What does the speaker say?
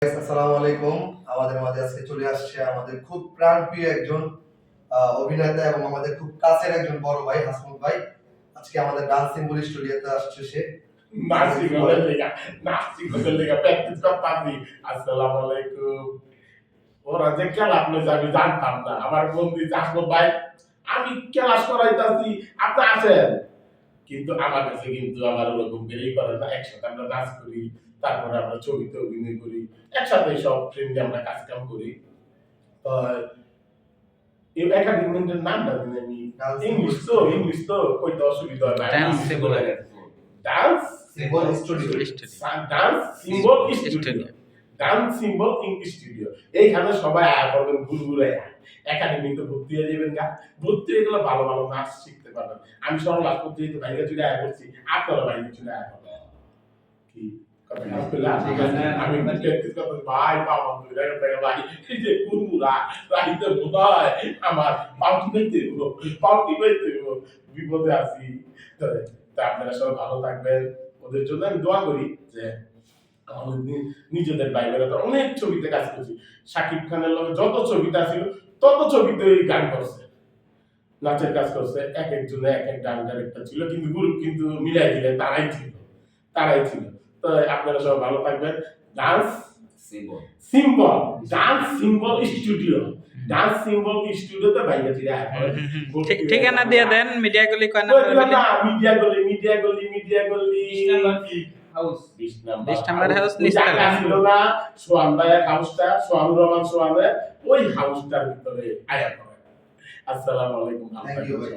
আসসালামু আলাইকুম। আমাদের মাঝে আজকে চলে আসছে আমাদের খুব প্রাণপ্রিয় একজন অভিনেতা এবং আমাদের খুব কাছের একজন বড় ভাই হাসমুদ ভাই। আজকে আমাদের ডান্স সিম্বল স্টুডিওতে আসছে সে। নার্সিং হোমের লেগা প্র্যাকটিস করতাছি। আসসালামু আলাইকুম। ওরা যে ক্লাস লইছে আমি জানতাম না। আমার বন্ধু জাসম ভাই আমি ক্লাস করাইতাছি আপনি আসেন। কিন্তু আমার কাছে কিন্তু আমার ওরকম বেরই করে না। একসাথে আমরা নাচ করি, তারপরে আমরা ছবিতে অভিনয় করি। একসাথে সব ফ্রেন্ডলি আমরা কাজ কাম করি। তো এই একাডেমির নামটা জানি আমি ইংলিশ তো কইতে অসুবিধা হয় না। Dance symbol dance symbol studio. Dance symbol studio. Dance symbol English studio. এইখানে সবাই আয়া করবেন ঘুরঘুরে একাডেমিতে ভর্তি হয়ে যাবেন গা। ভর্তি হয়ে গেলে ভালো ভালো নাচ শিখতে পারবেন। আমি সব লাভ করতে যেতে বাইরে চলে আয়া করছি। আপনারা বাইরে চলে আয়া করবেন। কি আমি প্র্যাকটিস করতে ভাই পাওয়া দুইটা থেকে ভাই এই যে কুরমুরা রাইতে বোধহয় আমার পাউটি পাইতে বিপদে আছি। তা আপনারা সবাই ভালো থাকবেন। ওদের জন্য আমি দোয়া করি যে আমাদের নিজেদের বাইবেলে তো অনেক ছবিতে কাজ করছি। শাকিব খানের লগে যত ছবিটা ছিল তত ছবিতে গান করছে, নাচের কাজ করছে। এক একজনে এক এক গান ডাইরেক্টর ছিল, কিন্তু গ্রুপ কিন্তু মিলাই দিলে তারাই ছিল। তো আপনারা সবাই ভালো থাকবেন। Dance symbol dance symbol studio. Dance symbol স্টুডিওতে বাইরে চিরা ঠিকানা দিয়ে দেন। মিডিয়া গলি কয় মিডিয়া গলি হাউস 20 নাম্বার হাউস নিচতলা ছিল না। সোহান ভাইয়ের হাউসটা, সোহানুর রহমান সোহানের ওই হাউসটার ভিতরে আয়া করে। আসসালামু আলাইকুম। থ্যাংক ইউ ভাই।